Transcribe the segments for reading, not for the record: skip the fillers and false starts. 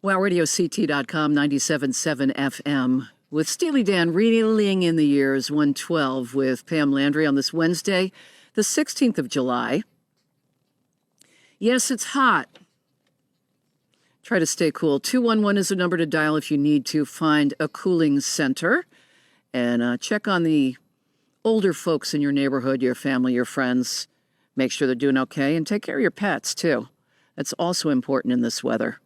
WowRadioCT.com, 97.7 FM. With Steely Dan reeling in the years 112 with Pam Landry on this Wednesday, the 16th of July. Yes, it's hot. Try to stay cool. 211 is the number to dial if you need to find a cooling center. And check on the older folks in your neighborhood, your family, your friends. Make sure they're doing okay. And take care of your pets, too. That's also important in this weather.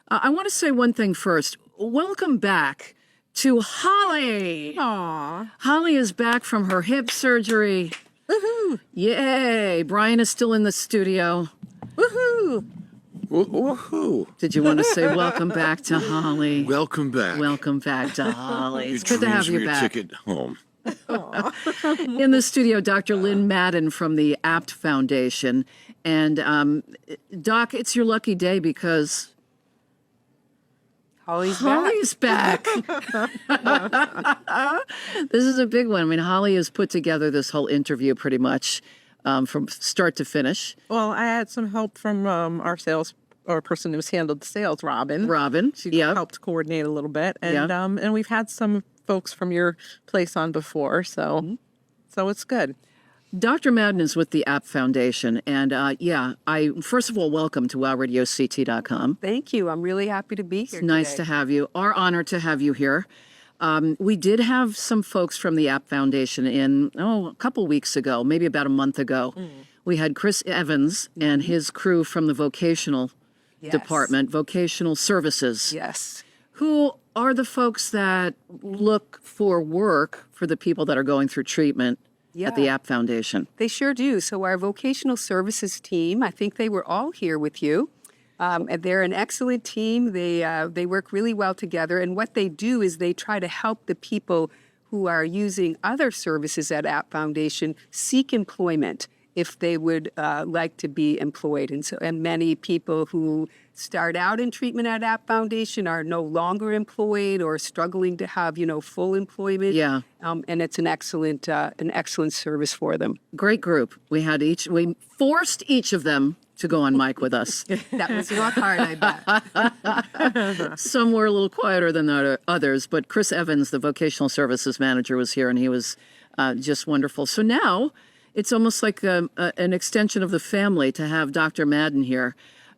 I want to say one thing first. Welcome back to Holly. Aww. Holly is back from her hip surgery. Woohoo! Yay! Brian is still in the studio. Woohoo! Woohoo! Did you want to say welcome back to Holly? Welcome back. Welcome back to Holly. It's Your good to have dreams you were your back. ticket home. In the studio, Dr. Lynn Madden from the APT Foundation. And Doc, it's your lucky day because Holly's back. This is a big one. I mean, Holly has put together this whole interview pretty much from start to finish. Well, I had some help from our sales or person who's handled the sales, Robin. She helped coordinate a little bit, and we've had some folks from your place on before, so it's good. Dr. Madden is with the APT Foundation, and I first of all welcome to WowRadioCT.com. Thank you. I'm really happy to be here. It's nice to have you. Our honor to have you here. We did have some folks from the APT Foundation in, a couple weeks ago, maybe about a month ago. We had Chris Evans and his crew from the vocational department, vocational services. Yes. Who are the folks that look for work for the people that are going through treatment at the APT Foundation? They sure do. So our vocational services team, I think they were all here with you. And they're an excellent team. They work really well together. And what they do is they try to help the people who are using other services at APT Foundation seek employment if they would like to be employed. And many people who start out in treatment at APT Foundation are no longer employed or struggling to have, full employment. Yeah. And it's an excellent service for them. Great group. We forced each of them to go on mic with us. That was not hard, I bet. Some were a little quieter than others, but Chris Evans, the vocational services manager, was here, and he was just wonderful. So now it's almost like an extension of the family to have Dr. Madden here.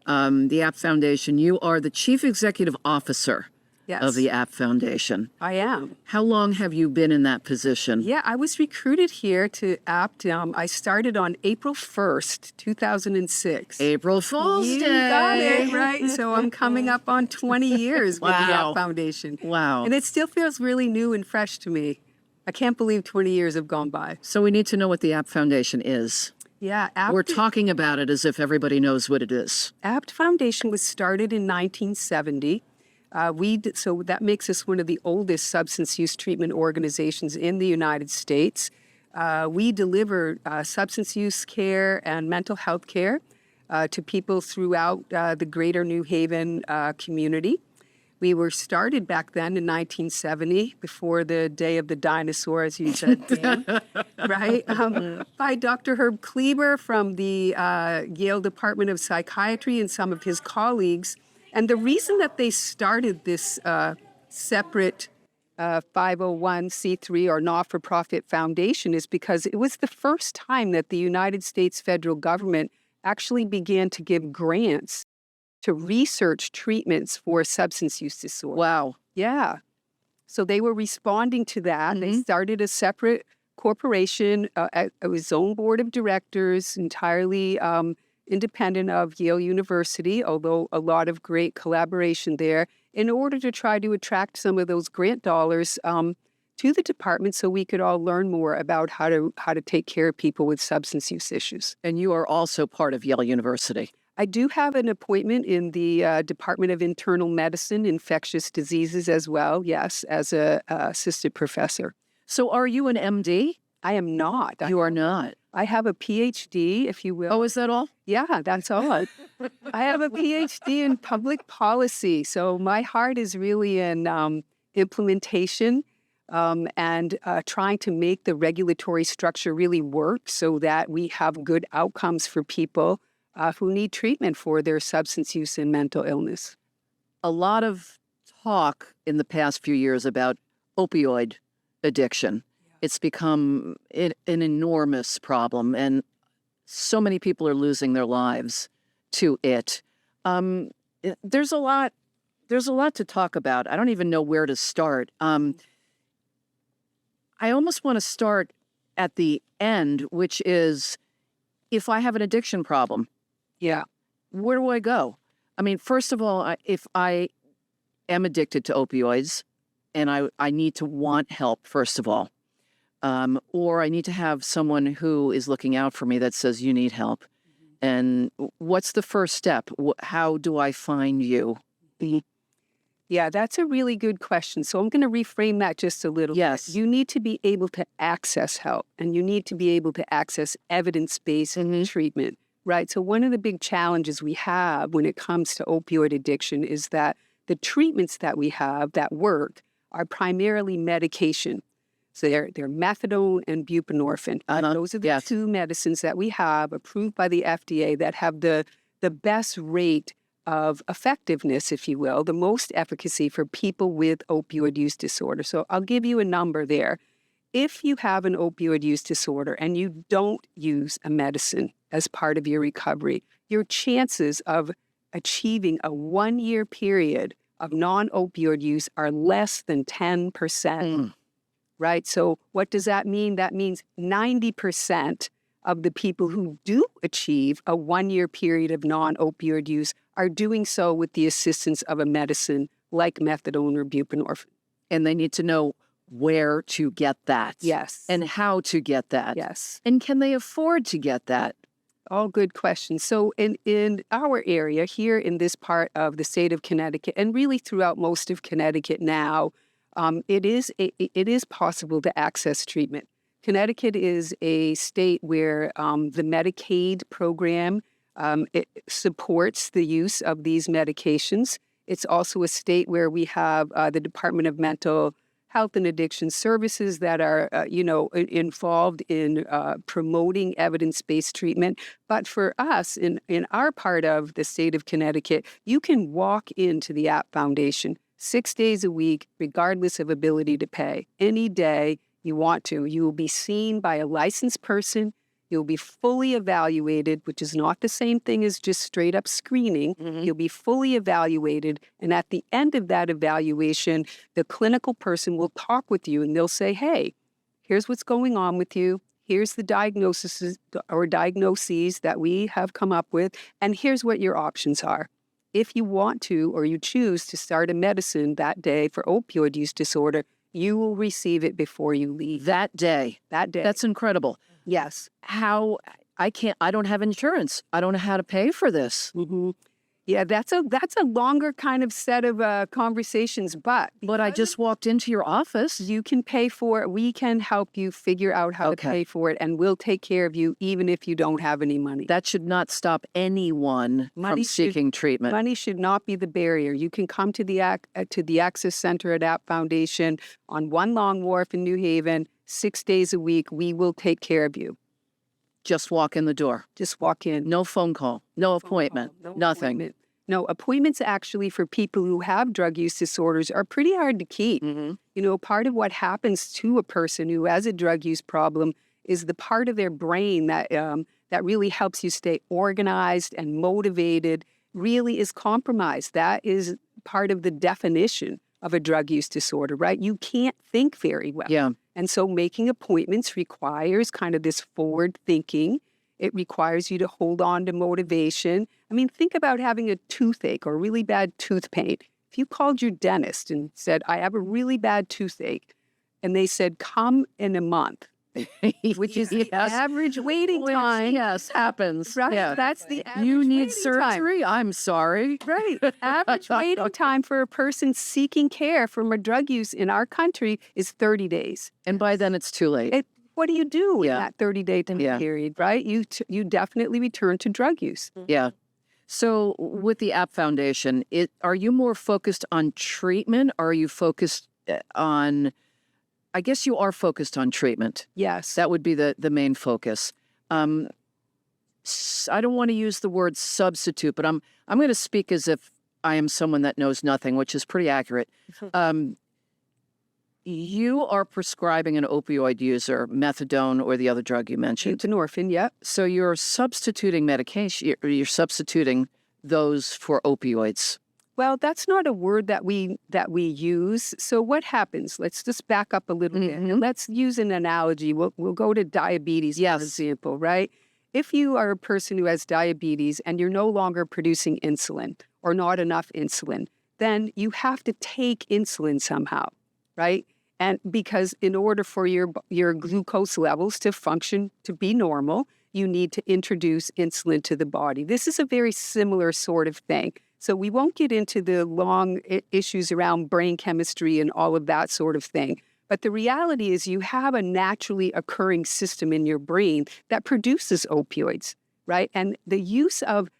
The APT Foundation, you are the Chief Executive Officer of the APT Foundation. I am. How long have you been in that position? Yeah, I was recruited here to APT. I started on April 1st, 2006. April Fool's Day. You got it, right? So I'm coming up on 20 years with the Wow. APT Foundation. Wow. And it still feels really new and fresh to me. I can't believe 20 years have gone by. So we need to know what the APT Foundation is. Yeah, We're talking about it as if everybody knows what it is. APT Foundation was started in 1970. So that makes us one of the oldest substance use treatment organizations in the United States. We deliver substance use care and mental health care to people throughout the greater New Haven community. We were started back then in 1970, before the day of the dinosaur, as you said, Dan, right? By Dr. Herb Kleber from the Yale Department of Psychiatry and some of his colleagues. And the reason that they started this separate 501c3 or not-for-profit foundation is because it was the first time that the United States federal government actually began to give grants to research treatments for substance use disorder. Wow. Yeah. So they were responding to that. They started a separate corporation, its own board of directors, entirely independent of Yale University, although a lot of great collaboration there, in order to try to attract some of those grant dollars to the department so we could all learn more about how to take care of people with substance use issues. And you are also part of Yale University. I do have an appointment in the Department of Internal Medicine, Infectious Diseases as well, yes, as an assistant professor. So are you an MD? I am not. You are not. I have a PhD, if you will. Oh, is that all? Yeah, that's all. I have a PhD in public policy. So my heart is really in implementation and trying to make the regulatory structure really work so that we have good outcomes for people who need treatment for their substance use and mental illness. a lot of talk in the past few years about opioid addiction. It's become an enormous problem, and so many people are losing their lives to it. There's a lot to talk about. I don't even know where to start. I almost want to start at the end, which is, if I have an addiction problem, where do I go? I mean, first of all, if I am addicted to opioids and I need to want help, first of all, or I need to have someone who is looking out for me that says, you need help. And what's the first step? How do I find you? Yeah, that's a really good question. So I'm going to reframe that just a little bit. You need to be able to access help, and you need to be able to access evidence-based treatment, right? So one of the big challenges we have when it comes to opioid addiction is that the treatments that we have that work are primarily medication. So they're methadone and buprenorphine. Those are the two medicines that we have approved by the FDA that have the best rate of effectiveness, if you will, the most efficacy for people with opioid use disorder. So I'll give you a number there. If you have an opioid use disorder and you don't use a medicine as part of your recovery, your chances of achieving a 1-year period of non-opioid use are less than 10%. Right? So what does that mean? That means 90% of the people who do achieve a 1-year period of non-opioid use are doing so with the assistance of a medicine like methadone or buprenorphine. And they need to know where to get that. Yes. And how to get that. Yes. And can they afford to get that? All good questions. So in our area here in this part of the state of Connecticut, and really throughout most of Connecticut now, it is possible to access treatment. Connecticut is a state where the Medicaid program it supports the use of these medications. It's also a state where we have the Department of Mental Health and Addiction Services that are, involved in promoting evidence-based treatment. But for us, in our part of the state of Connecticut, you can walk into the APT Foundation 6 days a week, regardless of ability to pay. Any day you want to. You will be seen by a licensed person. You'll be fully evaluated, which is not the same thing as just straight up screening. You'll be fully evaluated. And at the end of that evaluation, the clinical person will talk with you and they'll say, hey, here's what's going on with you. Here's the diagnoses that we have come up with. And here's what your options are. If you want to or you choose to start a medicine that day for opioid use disorder, you will receive it before you leave. That day. That's incredible. Yes. I don't have insurance. I don't know how to pay for this. Yeah, that's a longer kind of set of conversations, but I just walked into your office. You can pay for it. We can help you figure out how to pay for it, and we'll take care of you even if you don't have any money. That should not stop anyone from seeking treatment. Money should not be the barrier. You can come to the Access Center at APT Foundation on One Long Wharf in New Haven 6 days a week. We will take care of you. Just walk in the door. Just walk in. No phone call. No appointment. Nothing. Appointment. No, appointments actually for people who have drug use disorders are pretty hard to keep. Part of what happens to a person who has a drug use problem is the part of their brain that really helps you stay organized and motivated really is compromised. That is part of the definition of a drug use disorder, right? You can't think very well. Yeah. And so making appointments requires kind of this forward thinking. It requires you to hold on to motivation. I mean, think about having a toothache or really bad tooth pain. If you called your dentist and said, I have a really bad toothache, and they said, come in a month, which is the average waiting time. Yes, happens. Right? Yeah. That's the average You need waiting surgery? time. I'm sorry. Right. Average waiting time for a person seeking care from a drug use in our country is 30 days. And by then it's too late. What do you do in that 30-day period, right? You definitely return to drug use. Yeah. So with the APT Foundation, are you more focused on treatment, or are you focused on, I guess you are focused on treatment. Yes. That would be the main focus. I don't want to use the word substitute, but I'm going to speak as if I am someone that knows nothing, which is pretty accurate. You are prescribing an opioid user, methadone or the other drug you mentioned. Buprenorphine, yep. So you're substituting medication, you're substituting those for opioids. Well, that's not a word that we use. So what happens? Let's just back up a little bit. And let's use an analogy. We'll go to diabetes, for example, right? If you are a person who has diabetes and you're no longer producing insulin or not enough insulin, then you have to take insulin somehow, right? And because in order for your glucose levels to function, to be normal, you need to introduce insulin to the body. This is a very similar sort of thing. So we won't get into the long issues around brain chemistry and all of that sort of thing. But the reality is you have a naturally occurring system in your brain that produces opioids, right? And the use of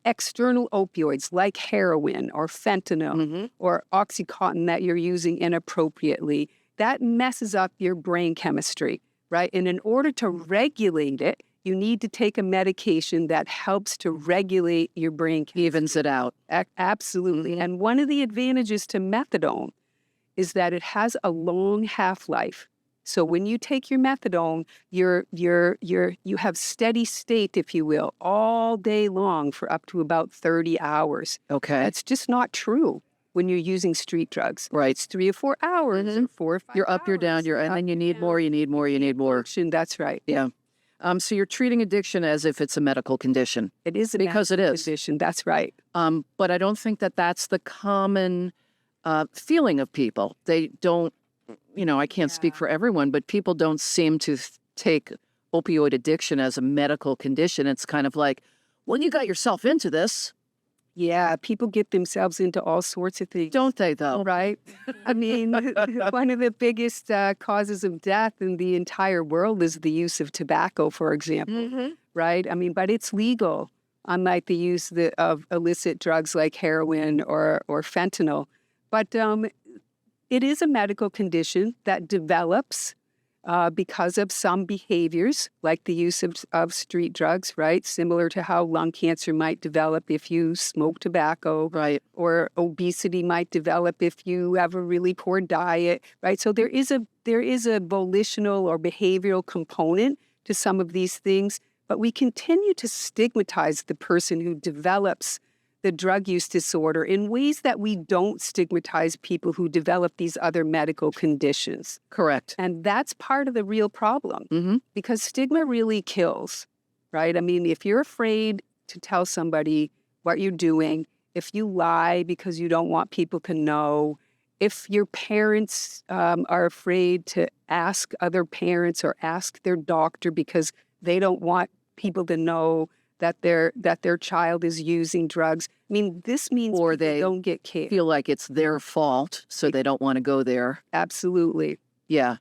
external opioids like heroin or fentanyl or Oxycontin that you're using inappropriately, that messes up your brain chemistry, right? And in order to regulate it, you need to take a medication that helps to regulate your brain chemistry. Evens it out. Absolutely. And one of the advantages to methadone is that it has a long half-life. So when you take your methadone, you have steady state, if you will, all day long for up to about 30 hours. Okay. That's just not true when you're using street drugs. Right. It's 3 or 4 hours, or 4 or 5 You're up, hours. you're down, and then you need more, you need more, you need more. That's right. Yeah. So you're treating addiction as if it's a medical condition. It is because it is. Condition. That's right. But I don't think that that's the common feeling of people. They don't, I can't speak for everyone, but people don't seem to take opioid addiction as a medical condition. It's kind of like, well, you got yourself into this. Yeah, people get themselves into all sorts of things. Don't they, though? Right. I mean, one of the biggest causes of death in the entire world is the use of tobacco, for example. Right? I mean, but it's legal, unlike the use of illicit drugs like heroin or fentanyl. But it is a medical condition that develops because of some behaviors, like the use of street drugs, right? Similar to how lung cancer might develop if you smoke tobacco, right? Or obesity might develop if you have a really poor diet, right? So there is a volitional or behavioral component to some of these things, but we continue to stigmatize the person who develops the drug use disorder in ways that we don't stigmatize people who develop these other medical conditions. Correct. And that's part of the real problem because stigma really kills, right? I mean, if you're afraid to tell somebody what you're doing, if you lie because you don't want people to know, if your parents are afraid to ask other parents or ask their doctor because they don't want people to know that their child is using drugs. I mean, this means or they don't get care. Feel like it's their fault, so they don't want to go there. Absolutely. Yeah.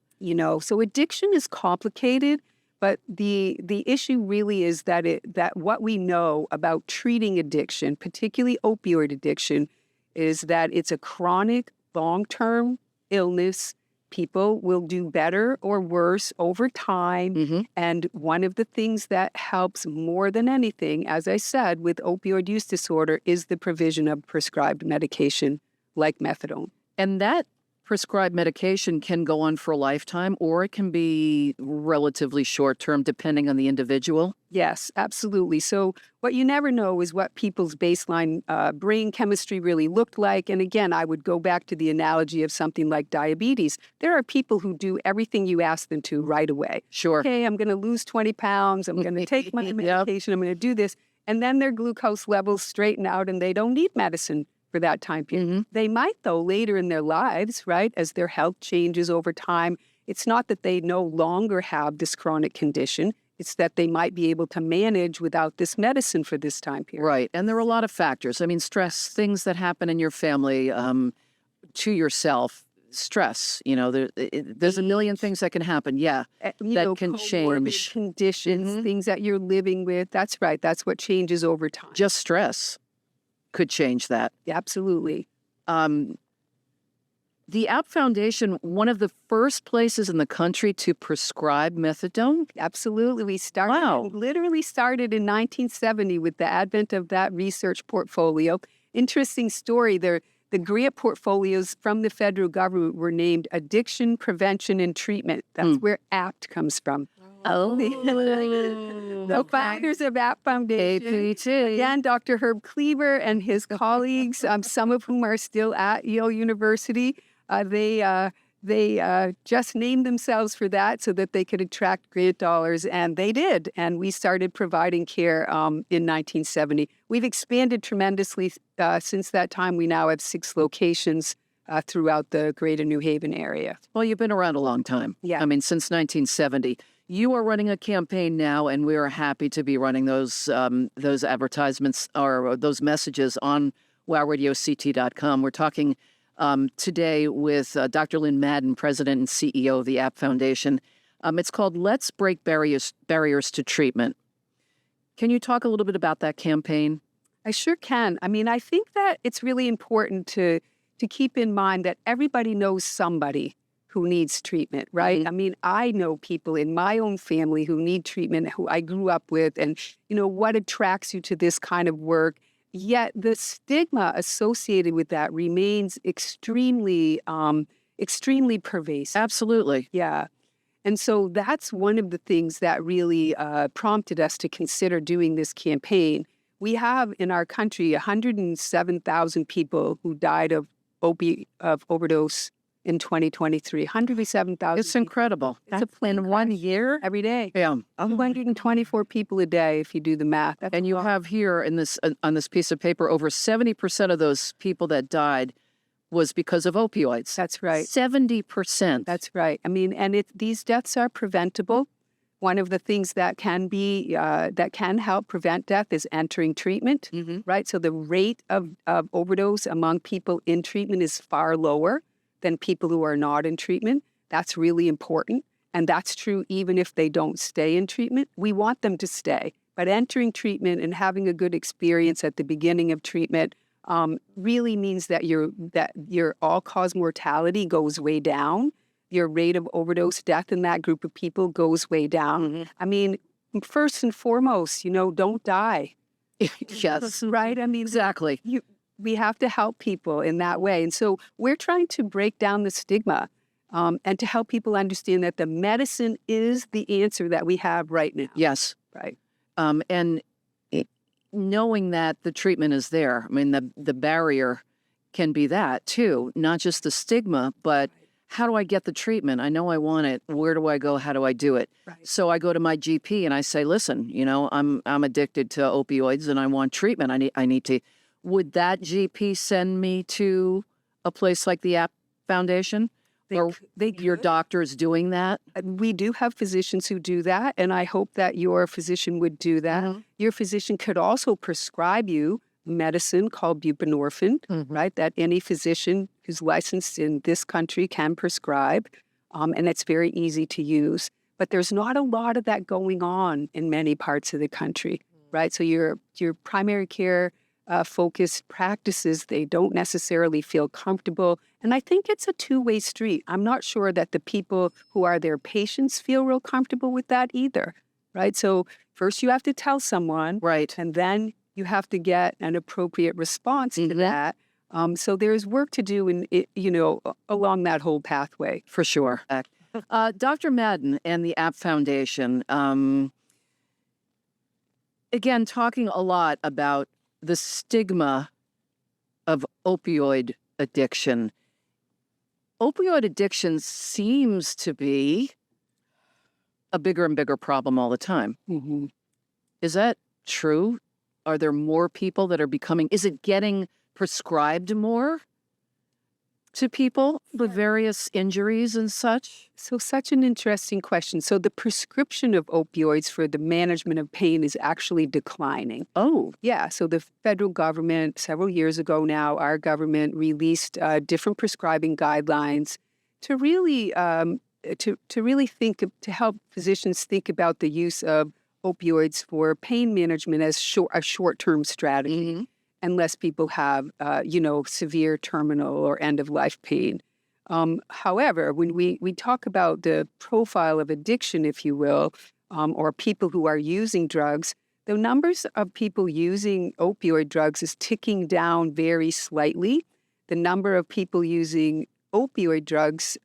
So addiction is complicated, but the issue really is that what we know about treating addiction, particularly opioid addiction, is that it's a chronic, long-term illness. People will do better or worse over time. And one of the things that helps more than anything, as I said, with opioid use disorder is the provision of prescribed medication like methadone. And that prescribed medication can go on for a lifetime, or it can be relatively short-term depending on the individual. Yes, absolutely. So what you never know is what people's baseline brain chemistry really looked like. And again, I would go back to the analogy of something like diabetes. There are people who do everything you ask them to right away. Sure. Okay, I'm going to lose 20 pounds. I'm going to take my medication. I'm going to do this. And then their glucose levels straighten out and they don't need medicine for that time period. They might, though, later in their lives, right, as their health changes over time. It's not that they no longer have this chronic condition. It's that they might be able to manage without this medicine for this time period. Right. And there are a lot of factors. I mean, stress, things that happen in your family, to yourself, stress, there's a million things that can happen. Yeah. That can change. Conditions, things that you're living with. That's right. That's what changes over time. Just stress could change that. Absolutely. The APT Foundation, one of the first places in the country to prescribe methadone? Absolutely. We literally started in 1970 with the advent of that research portfolio. interesting story. The grant portfolios from the federal government were named Addiction Prevention and Treatment. That's where APT comes from. Oh. The founders of APT Foundation. APT. Again, Dr. Herb Cleaver and his colleagues, some of whom are still at Yale University, they just named themselves for that so that they could attract grant dollars, and they did. And we started providing care in 1970. We've expanded tremendously since that time. We now have 6 locations throughout the greater New Haven area. Well, you've been around a long time. Yeah. I mean, since 1970. You are running a campaign now, and we are happy to be running those advertisements or those messages on wowradiocT.com. We're talking today with Dr. Lynn Madden, President and CEO of the APT Foundation. It's called Let's Break Barriers to Treatment. Can you talk a little bit about that campaign? I sure can. I mean, I think that it's really important to keep in mind that everybody knows somebody who needs treatment, right? I mean, I know people in my own family who need treatment, who I grew up with, and, what attracts you to this kind of work. Yet the stigma associated with that remains extremely pervasive. Absolutely. Yeah. And so that's one of the things that really prompted us to consider doing this campaign. We have in our country 107,000 people who died of overdose in 2023. 107,000. It's incredible. That's in 1 year? Every day. Yeah. 224 people a day, if you do the math. And you have here in this on this piece of paper, over 70% of those people that died was because of opioids. That's right. 70%. That's right. I mean, and these deaths are preventable. One of the things that can help prevent death is entering treatment, right? So the rate of overdose among people in treatment is far lower than people who are not in treatment. That's really important. And that's true even if they don't stay in treatment. We want them to stay. But entering treatment and having a good experience at the beginning of treatment really means that your all-cause mortality goes way down. Your rate of overdose death in that group of people goes way down. I mean, first and foremost, don't die. Yes. Right? I mean, Exactly. We have to help people in that way. And so we're trying to break down the stigma and to help people understand that the medicine is the answer that we have right now. Yes. Right. And knowing that the treatment is there, I mean, the barrier can be that too, not just the stigma, but how do I get the treatment? I know I want it. Where do I go? How do I do it? Right. So I go to my GP and I say, listen, I'm addicted to opioids and I want treatment. I need to. Would that GP send me to a place like the APT Foundation? Your doctor is doing that? We do have physicians who do that, and I hope that your physician would do that. Your physician could also prescribe you medicine called buprenorphine, right, that any physician who's licensed in this country can prescribe, and it's very easy to use. But there's not a lot of that going on in many parts of the country, right? So your primary care focused practices, they don't necessarily feel comfortable. And I think it's a two-way street. I'm not sure that the people who are their patients feel real comfortable with that either, right? So first you have to tell someone, right, and then you have to get an appropriate response to that. So there's work to do along that whole pathway. For sure. Dr. Madden and the APT Foundation, again, talking a lot about the stigma of opioid addiction. Opioid addiction seems to be a bigger and bigger problem all the time. Is that true? Are there more people that are is it getting prescribed more to people with various injuries and such? So such an interesting question. So the prescription of opioids for the management of pain is actually declining. Oh. Yeah. So the federal government, several years ago now, our government released different prescribing guidelines to really to help physicians think about the use of opioids for pain management as a short-term strategy. Unless people have, severe terminal or end-of-life pain. However, when we talk about the profile of addiction, if you will, or people who are using drugs, The numbers of people using opioid drugs is ticking down very slightly. The number of people using opioid drugs,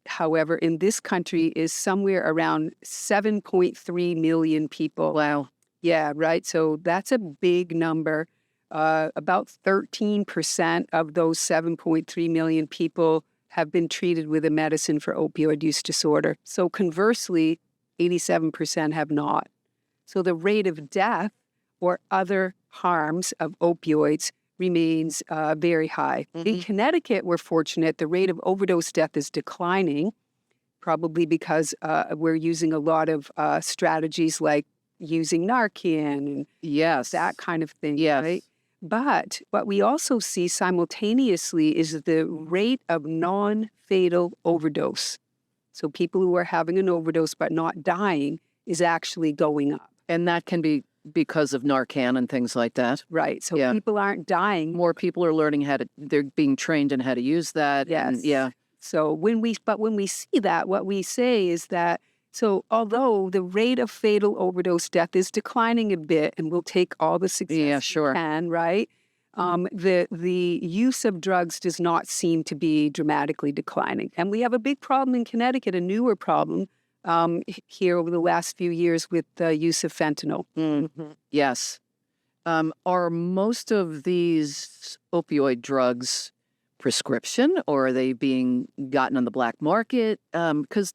however, in this country is somewhere around 7.3 million people. Wow. Yeah, right. So that's a big number. About 13% of those 7.3 million people have been treated with a medicine for opioid use disorder. So conversely, 87% have not. So the rate of death or other harms of opioids remains very high. In Connecticut, we're fortunate. The rate of overdose death is declining, probably because we're using a lot of strategies like using Narcan and that kind of thing. Right? But what we also see simultaneously is the rate of non-fatal overdose. So people who are having an overdose but not dying is actually going up. And that can be because of Narcan and things like that. Right. So people aren't dying. More people are learning they're being trained in how to use that. Yes. And, So when we see that, what we say is that, so although the rate of fatal overdose death is declining a bit, and we'll take all the success we can, right? The use of drugs does not seem to be dramatically declining. And we have a big problem in Connecticut, a newer problem here over the last few years with the use of fentanyl. Yes. Are most of these opioid drugs prescription, or are they being gotten on the black market? Because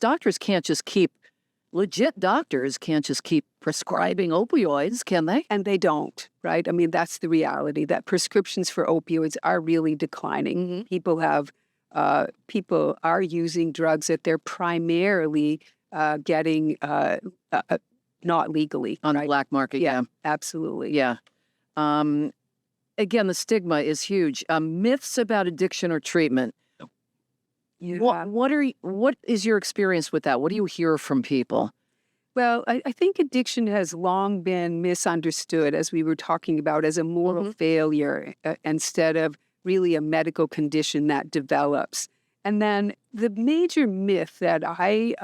legit doctors can't just keep prescribing opioids, can they? And they don't, right? I mean, that's the reality, that prescriptions for opioids are really declining. People are using drugs that they're primarily getting not legally. On the black market, yeah. Absolutely. Yeah. Again, the stigma is huge. Myths about addiction or treatment. What is your experience with that? What do you hear from people? Well, I think addiction has long been misunderstood, as we were talking about, as a moral failure instead of really a medical condition that develops. And then the major myth that I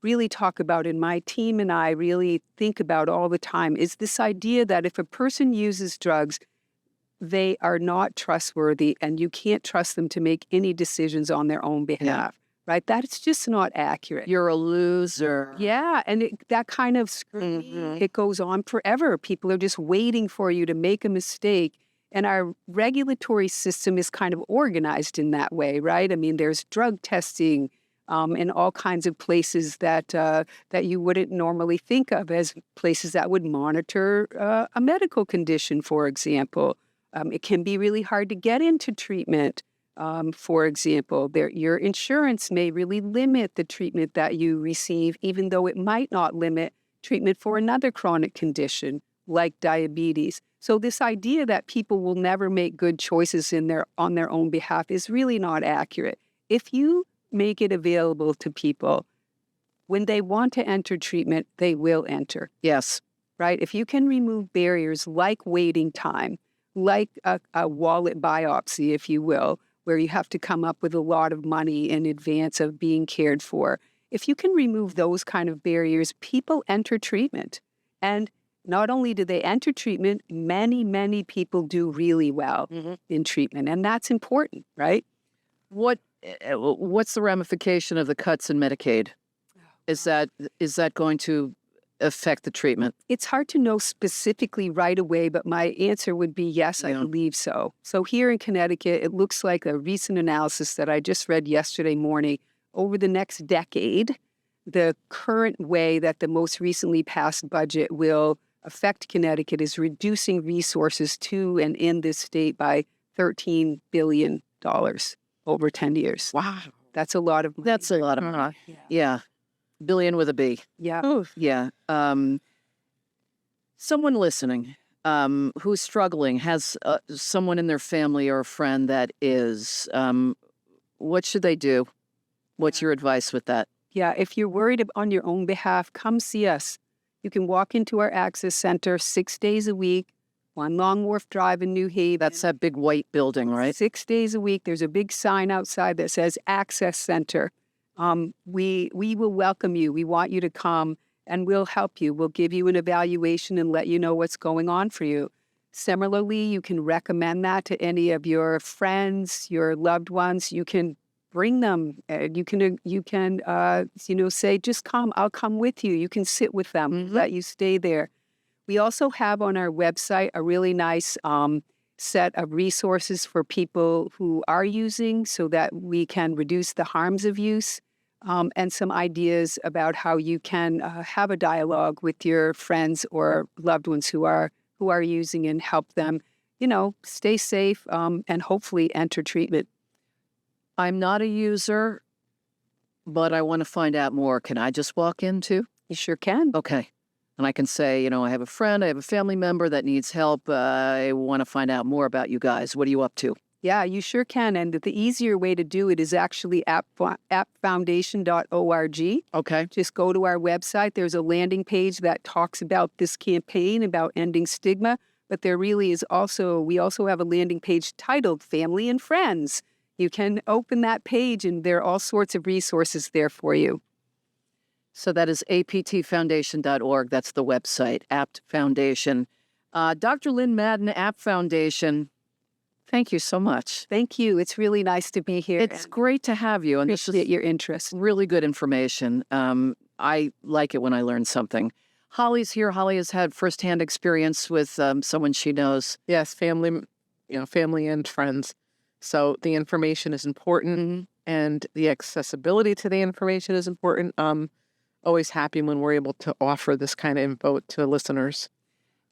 really talk about, and my team and I really think about all the time, is this idea that if a person uses drugs, they are not trustworthy and you can't trust them to make any decisions on their own behalf, right? That's just not accurate. You're a loser. Yeah, and that kind of scrutiny, it goes on forever. People are just waiting for you to make a mistake. And our regulatory system is kind of organized in that way, right? I mean, there's drug testing in all kinds of places that you wouldn't normally think of as places that would monitor a medical condition, for example. It can be really hard to get into treatment. For example, your insurance may really limit the treatment that you receive, even though it might not limit treatment for another chronic condition like diabetes. So this idea that people will never make good choices on their own behalf is really not accurate. If you make it available to people, when they want to enter treatment, they will enter. Yes. Right? If you can remove barriers like waiting time, like a wallet biopsy, if you will, where you have to come up with a lot of money in advance of being cared for. If you can remove those kind of barriers, people enter treatment. And not only do they enter treatment, many, many people do really well in treatment. And that's important, right? What's the ramification of the cuts in Medicaid? Is that going to affect the treatment? It's hard to know specifically right away, but my answer would be yes, I believe so. So here in Connecticut, it looks like a recent analysis that I just read yesterday morning. Over the next decade, the current way that the most recently passed budget will affect Connecticut is reducing resources to and in this state by $13 billion over 10 years. Wow. That's a lot of money. That's a lot of money. Yeah. Billion with a B. Yeah. Oof. Yeah. Someone listening who's struggling, has someone in their family or a friend that is, what should they do? What's your advice with that? Yeah, if you're worried on your own behalf, come see us. You can walk into our Access Center 6 days a week, 1 Long Wharf Drive in New Haven. That's that big white building, right? 6 days a week. There's a big sign outside that says Access Center. We will welcome you. We want you to come and we'll help you. We'll give you an evaluation and let you know what's going on for you. Similarly, you can recommend that to any of your friends, your loved ones. You can bring them. You can say, just come. I'll come with you. You can sit with them. Let you stay there. We also have on our website a really nice set of resources for people who are using, so that we can reduce the harms of use, and some ideas about how you can have a dialogue with your friends or loved ones who are using, and help them, stay safe, and hopefully enter treatment. I'm not a user, but I want to find out more. Can I just walk in too? You sure can. Okay. And I can say, I have a friend, I have a family member that needs help. I want to find out more about you guys. What are you up to? Yeah, you sure can. And the easier way to do it is actually aptfoundation.org. Okay. Just go to our website. There's a landing page that talks about this campaign, about ending stigma. But there really is we also have a landing page titled Family and Friends. You can open that page, and there are all sorts of resources there for you. So that is aptfoundation.org. That's the website, APT Foundation. Dr. Lynn Madden, APT Foundation, thank you so much. Thank you. It's really nice to be here. It's great to have you. And this is your interest. Really good information. I like it when I learn something. Holly's here. Holly has had firsthand experience with someone she knows. Yes, family and friends. So the information is important, and the accessibility to the information is important. Always happy when we're able to offer this kind of info to listeners.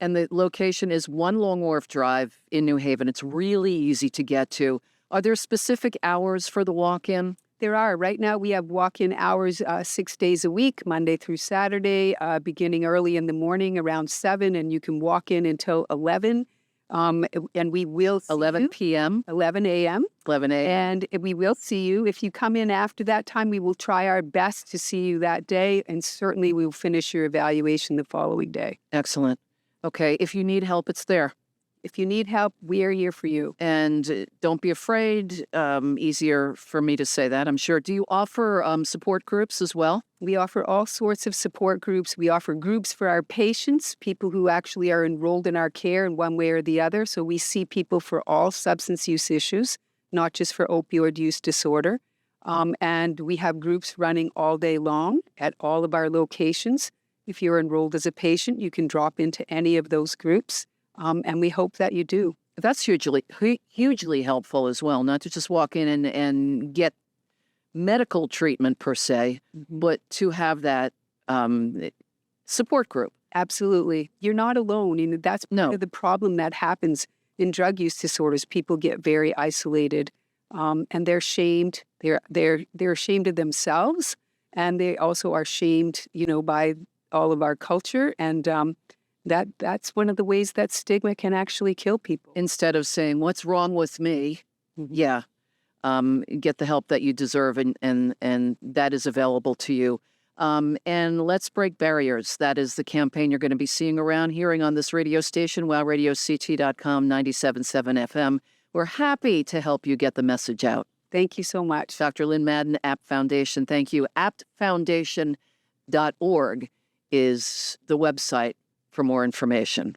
And the location is 1 Long Wharf Drive in New Haven. It's really easy to get to. Are there specific hours for the walk-in? There are. Right now we have walk-in hours 6 days a week, Monday through Saturday, beginning early in the morning around 7, and you can walk in until 11. And we will see 11 p.m. 11 a.m. 11 a.m. And we will see you. If you come in after that time, we will try our best to see you that day, and certainly we will finish your evaluation the following day. Excellent. Okay, if you need help, it's there. If you need help, we are here for you. And don't be afraid. Easier for me to say that, I'm sure. Do you offer support groups as well? We offer all sorts of support groups. We offer groups for our patients, people who actually are enrolled in our care in one way or the other. So we see people for all substance use issues, not just for opioid use disorder. And we have groups running all day long at all of our locations. If you're enrolled as a patient, you can drop into any of those groups. And we hope that you do. That's hugely helpful as well, not to just walk in and get medical treatment per se, but to have that support group. Absolutely. You're not alone. That's part of the problem that happens in drug use disorders. People get very isolated, and they're shamed. They're ashamed of themselves, and they also are shamed, by all of our culture. And that's one of the ways that stigma can actually kill people. Instead of saying, what's wrong with me? Get the help that you deserve, and that is available to you. And let's break barriers. That is the campaign you're going to be hearing on this radio station, wowradiocT.com, 97.7 FM. We're happy to help you get the message out. Thank you so much. Dr. Lynn Madden, APT Foundation, thank you. aptfoundation.org is the website for more information.